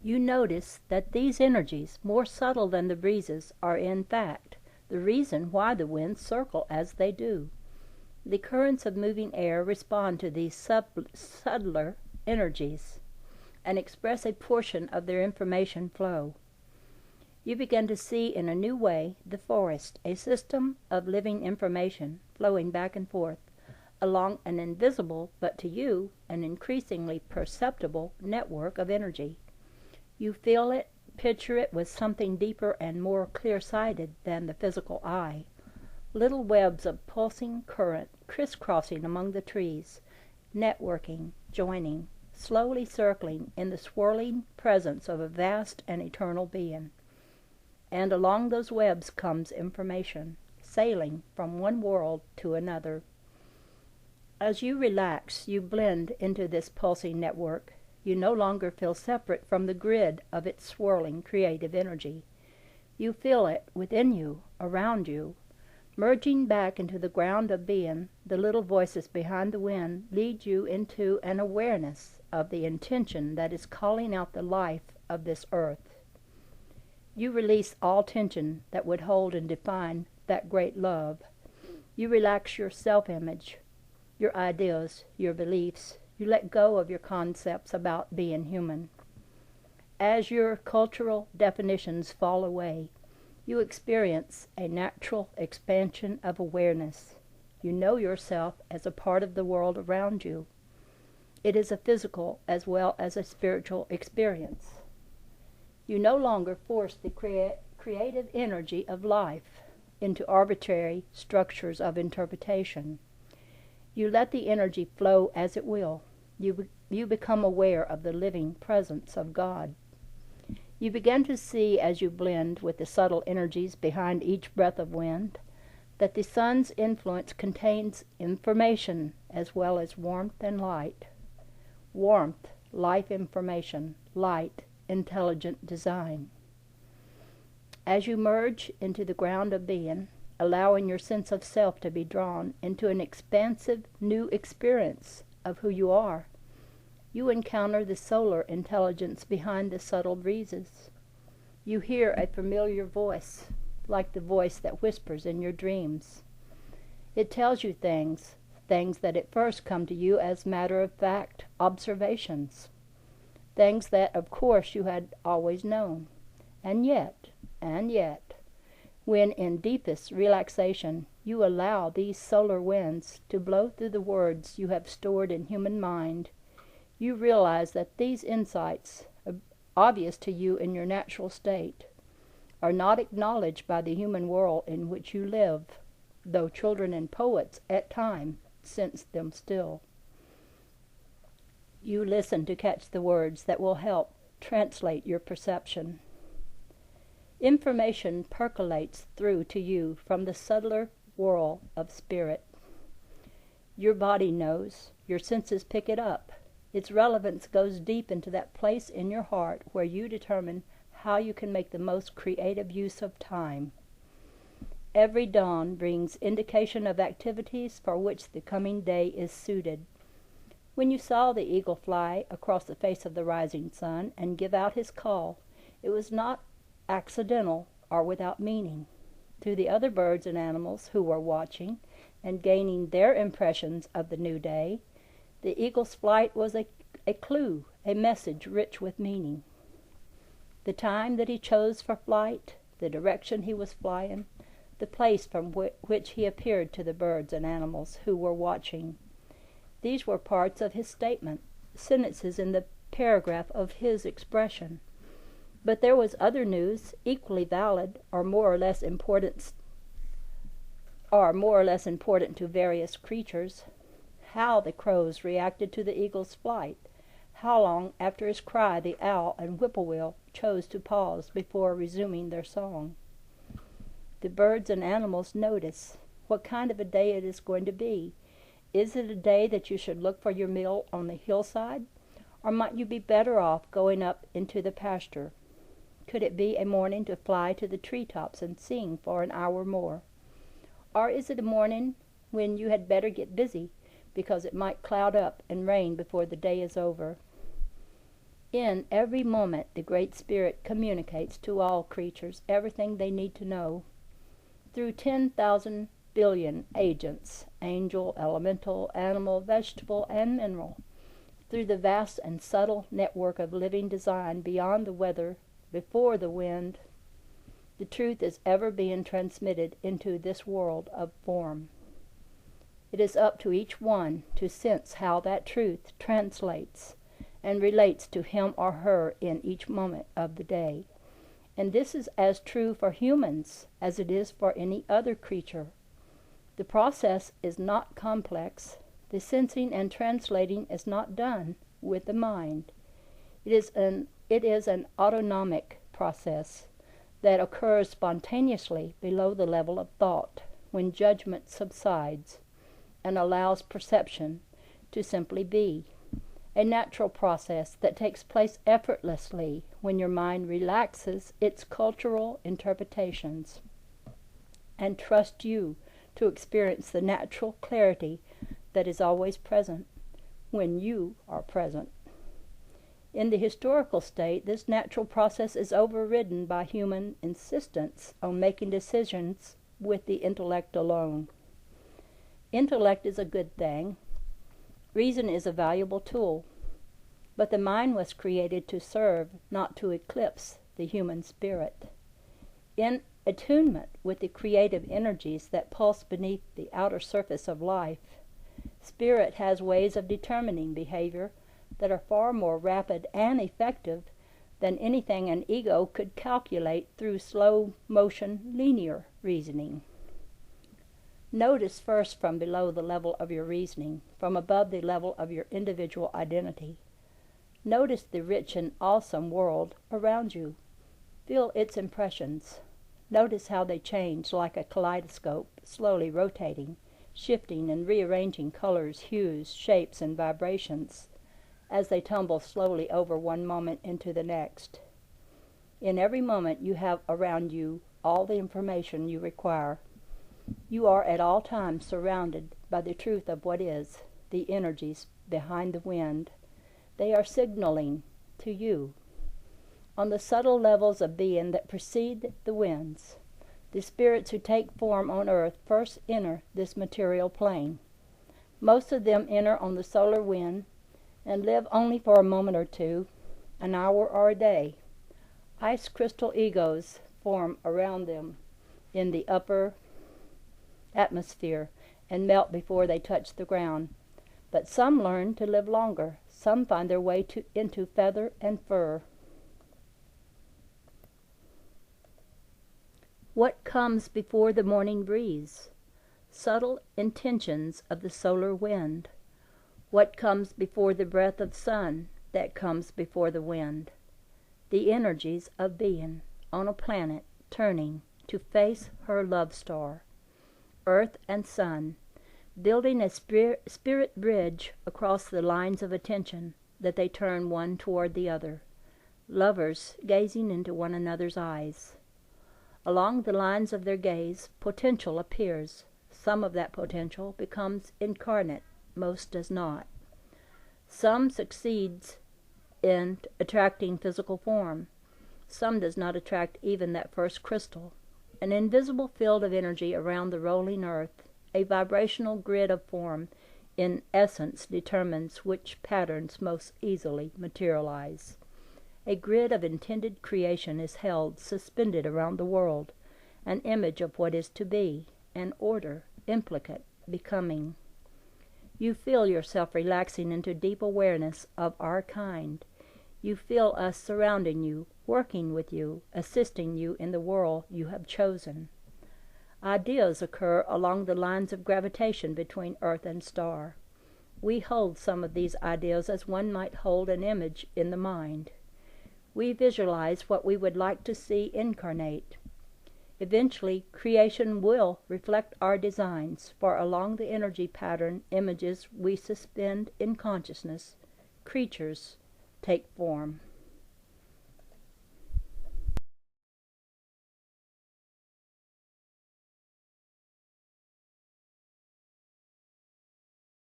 You notice that these energies, more subtle than the breezes, are in fact the reason why the winds circle as they do. The currents of moving air respond to these subtler energies and express a portion of their information flow. You begin to see in a new way the forest, a system of living information flowing back and forth along an invisible, but to you, an increasingly perceptible network of energy. You feel it, picture it with something deeper and more clear-sighted than the physical eye. Little webs of pulsing current crisscrossing among the trees, networking, joining, slowly circling in the swirling presence of a vast and eternal being. And along those webs comes information, sailing from one world to another. As you relax, you blend into this pulsing network. You no longer feel separate from the grid of its swirling creative energy. You feel it within you, around you. Merging back into the ground of being, the little voices behind the wind lead you into an awareness of the intention that is calling out the life of this earth. You release all tension that would hold and define that great love. You relax your self-image, your ideas, your beliefs. You let go of your concepts about being human. As your cultural definitions fall away, you experience a natural expansion of awareness. You know yourself as a part of the world around you. It is a physical as well as a spiritual experience. You no longer force the creative energy of life into arbitrary structures of interpretation. You let the energy flow as it will. You become aware of the living presence of God. You begin to see, as you blend with the subtle energies behind each breath of wind, that the sun's influence contains information as well as warmth and light. Warmth, life information, light, intelligent design. As you merge into the ground of being, allowing your sense of self to be drawn into an expansive new experience of who you are, you encounter the solar intelligence behind the subtle breezes. You hear a familiar voice, like the voice that whispers in your dreams. It tells you things that at first come to you as matter-of-fact observations, things that, of course, you had always known. And yet, when in deepest relaxation you allow these solar winds to blow through the words you have stored in human mind, you realize that these insights, obvious to you in your natural state, are not acknowledged by the human world in which you live, though children and poets at times sense them still. You listen to catch the words that will help translate your perception. Information percolates through to you from the subtler whirl of spirit. Your body knows, your senses pick it up. Its relevance goes deep into that place in your heart where you determine how you can make the most creative use of time. Every dawn brings indication of activities for which the coming day is suited. When you saw the eagle fly across the face of the rising sun and give out his call, it was not accidental or without meaning. To the other birds and animals who were watching and gaining their impressions of the new day, the eagle's flight was a clue, a message rich with meaning. The time that he chose for flight, the direction he was flying, the place from which he appeared to the birds and animals who were watching. These were parts of his statement, sentences in the paragraph of his expression. But there was other news, equally valid or more or less important to various creatures. How the crows reacted to the eagle's flight, how long after his cry the owl and whippoorwill chose to pause before resuming their song. The birds and animals notice what kind of a day it is going to be. Is it a day that you should look for your meal on the hillside, or might you be better off going up into the pasture? Could it be a morning to fly to the treetops and sing for an hour more? Or is it a morning when you had better get busy, because it might cloud up and rain before the day is over? In every moment, the Great Spirit communicates to all creatures everything they need to know through 10,000 billion agents, angel, elemental, animal, vegetable, and mineral, through the vast and subtle network of living design beyond the weather, before the wind. The truth is ever being transmitted into this world of form. It is up to each one to sense how that truth translates and relates to him or her in each moment of the day. And this is as true for humans as it is for any other creature. The process is not complex. The sensing and translating is not done with the mind. It is an autonomic process that occurs spontaneously below the level of thought when judgment subsides and allows perception to simply be. A natural process that takes place effortlessly when your mind relaxes its cultural interpretations and trusts you to experience the natural clarity that is always present when you are present. In the historical state, this natural process is overridden by human insistence on making decisions with the intellect alone. Intellect is a good thing. Reason is a valuable tool, but the mind was created to serve, not to eclipse the human spirit. In attunement with the creative energies that pulse beneath the outer surface of life, spirit has ways of determining behavior that are far more rapid and effective than anything an ego could calculate through slow motion linear reasoning. Notice first from below the level of your reasoning, from above the level of your individual identity. Notice the rich and awesome world around you. Feel its impressions. Notice how they change like a kaleidoscope, slowly rotating, shifting and rearranging colors, hues, shapes, and vibrations as they tumble slowly over one moment into the next. In every moment you have around you all the information you require. You are at all times surrounded by the truth of what is, the energies behind the wind. They are signaling to you. On the subtle levels of being that precede the winds, the spirits who take form on earth first enter this material plane. Most of them enter on the solar wind and live only for a moment or two, an hour or a day. Ice crystal egos form around them in the upper atmosphere and melt before they touch the ground. But some learn to live longer. Some find their way into feather and fur. What comes before the morning breeze? Subtle intentions of the solar wind. What comes before the breath of sun that comes before the wind? The energies of being on a planet turning to face her love star. Earth and sun, building a spirit bridge across the lines of attention that they turn one toward the other, lovers gazing into one another's eyes. Along the lines of their gaze, potential appears. Some of that potential becomes incarnate, most does not. Some succeeds in attracting physical form. Some does not attract even that first crystal. An invisible field of energy around the rolling earth, a vibrational grid of form, in essence determines which patterns most easily materialize. A grid of intended creation is held suspended around the world, an image of what is to be, an order, implicate, becoming. You feel yourself relaxing into deep awareness of our kind. You feel us surrounding you, working with you, assisting you in the world you have chosen. Ideas occur along the lines of gravitation between earth and star. We hold some of these ideas as one might hold an image in the mind. We visualize what we would like to see incarnate. Eventually, creation will reflect our designs, for along the energy pattern images we suspend in consciousness, creatures take form.